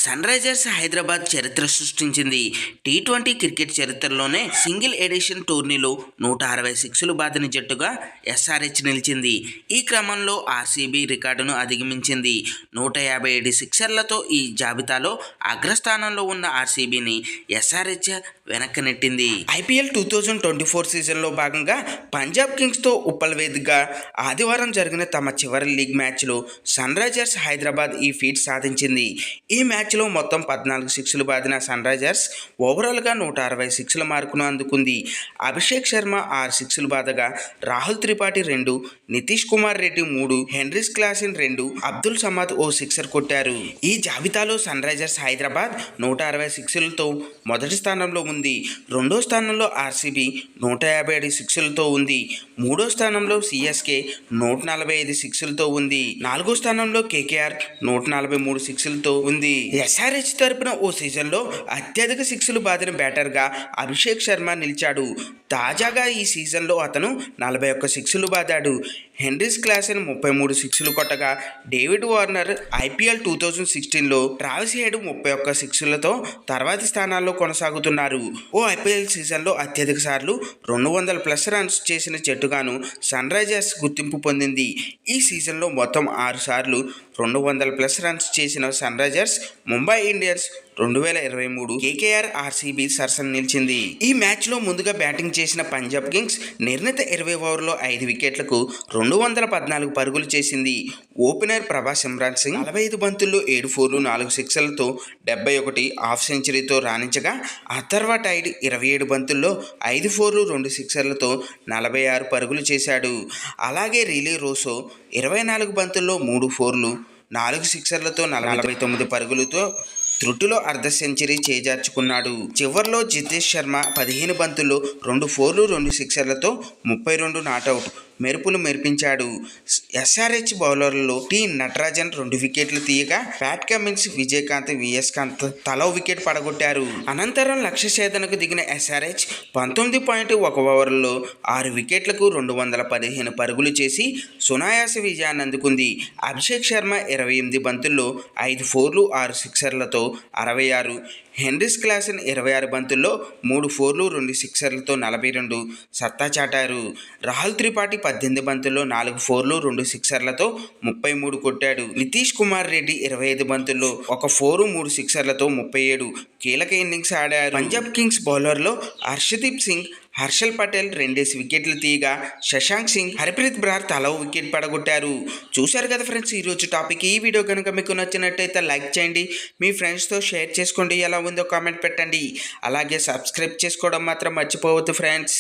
Sun Risers Hyderabad చరిత్ర సృష్టించింది. T20 cricket చరిత్రలోనే సింగిల్ ఎడిషన్ టోర్నీలో 160 సిక్సులు బాదిన జట్టుగా ఎస్ఆర్హెచ్ నిలిచింది. ఈ క్రమంలో ఆర్సీబీ రికార్డును అధిగమించింది. 157 సిక్సర్లతో ఈ జాబితాలో అగ్రస్థానంలో ఉన్న ఆర్సీబీని ఎస్ఆర్హెచ్ వెనక్కి నెట్టింది. ఐపీఎల్ 2024 సీజన్లో భాగంగా పంజాబ్ కింగ్స్తో ఉప్పల్ వేదికగా ఆదివారం జరిగిన తమ చివరి లీగ్ మ్యాచ్లో సన్ రైజర్స్ హైదరాబాద్ ఈ ఫీట్ సాధించింది. ఈ మ్యాచ్లో మొత్తం 14 సిక్సులు బాదిన సన్ రైజర్స్ ఓవరాల్గా 160 సిక్సుల మార్కును అందుకుంది. అభిషేక్ శర్మ 6 సిక్సులు బాదగా, రాహుల్ త్రిపాఠి 2, నితీష్ కుమార్ రెడ్డి 3, హెన్రీస్ క్లాసెన్ 2, అబ్దుల్ సమాద్ ఓ సిక్సర్ కొట్టారు. ఈ జాబితాలో సన్ రైజర్స్ హైదరాబాద్ 160 సిక్సులతో మొదటి స్థానంలో ఉంది. రెండో స్థానంలో ఆర్సీబీ 157 సిక్సులతో ఉంది. మూడో స్థానంలో సిఎస్కే 145 సిక్సులతో ఉంది. నాలుగో స్థానంలో కేకేఆర్ 143 సిక్సులతో ఉంది. ఎస్ఆర్హెచ్ తరపున ఓ సీజన్లో అత్యధిక సిక్సులు బాదిన బ్యాటర్గా అభిషేక్ శర్మ నిలిచాడు. తాజాగా ఈ సీజన్లో అతను 41 సిక్సులు బాదాడు. హెన్రీస్ క్లాసెన్ 33 సిక్సులు కొట్టగా, డేవిడ్ వార్నర్ ఐపీఎల్ 2016లో ట్రావిస్ హెడ్ 31 సిక్సులతో తర్వాతి స్థానాల్లో కొనసాగుతున్నారు. ఓ ఐపీఎల్ సీజన్లో అత్యధిక సార్లు 200+ రన్స్ చేసిన జట్టుగాను సన్ రైజర్స్ గుర్తింపు పొందింది. ఈ సీజన్లో మొత్తం 6 సార్లు 200+ రన్స్ చేసిన Sunrisers Mumbai Indians 2023 KKR RCB సరసన నిలిచింది. ఈ మ్యాచ్లో ముందుగా బ్యాటింగ్ చేసిన పంజాబ్ కింగ్స్ నిర్ణీత 20 ఓవర్లో 5 వికెట్లకు 214 పరుగులు చేసింది. ఓపెనర్ ప్రభాస్ ఇమ్రాన్ సింగ్ 45 బంతుల్లో 7 ఫోర్లు 4 సిక్సర్లతో 71 హాఫ్ సెంచరీతో రాణించగా, అథర్వ టైడ్ 27 బంతుల్లో 5 ఫోర్లు 2 సిక్సర్లతో 46 పరుగులు చేశాడు. అలాగే రిలీ రోసో 24 బంతుల్లో 3 ఫోర్లు 4 సిక్సర్లతో 49 పరుగులతో త్రుటిలో అర్ధ సెంచరీ చేజార్చుకున్నాడు. చివర్లో జితేష్ శర్మ 15 బంతుల్లో 2 ఫోర్లు 2 సిక్సర్లతో 32 నాటౌట్ మెరుపులు మెరిపించాడు. ఎస్ఆర్హెచ్ బౌలర్లలో టి నటరాజన్ 2 వికెట్లు తీయగా, Pat Cummins, Vijayakanth, Viyaskanth తలో వికెట్ పడగొట్టారు. అనంతరం లక్ష్య ఛేదనకు దిగిన ఎస్ఆర్హెచ్ 19.1 ఓవర్లలో 6 వికెట్లకు 215 పరుగులు చేసి సునాయాస విజయాన్ని అందుకుంది. అభిషేక్ శర్మ 28 బంతుల్లో 5 ఫోర్లు 6 సిక్సర్లతో 66, హెన్రీస్ క్లాసెన్ 26 బంతుల్లో 3 ఫోర్లు 2 సిక్సర్లతో 42 సత్తా చాటారు. రాహుల్ త్రిపాఠి 18 బంతుల్లో 4 ఫోర్లు 2 సిక్సర్లతో 33 కొట్టాడు. నితీష్ కుమార్ రెడ్డి 25 బంతుల్లో 1 ఫోరు 3 సిక్సర్లతో 37 కీలక ఇన్నింగ్స్ ఆడారు. పంజాబ్ కింగ్స్ బౌలర్లో హర్షదీప్ సింగ్, హర్షల్ పటేల్ 2 వికెట్లు తీయగా, శశాంక్ సింగ్, హర్ప్రీత్ బ్రార్ తలో వికెట్ పడగొట్టారు. చూశారు కదా ఫ్రెండ్స్, ఈరోజు టాపిక్. ఈ వీడియో కనుక మీకు నచ్చినట్టయితే లైక్ చేయండి, మీ ఫ్రెండ్స్తో షేర్ చేసుకోండి, ఎలా ఉందో కామెంట్ పెట్టండి. అలాగే సబ్స్క్రైబ్ చేసుకోవడం మాత్రం మర్చిపోవద్దు ఫ్రెండ్స్.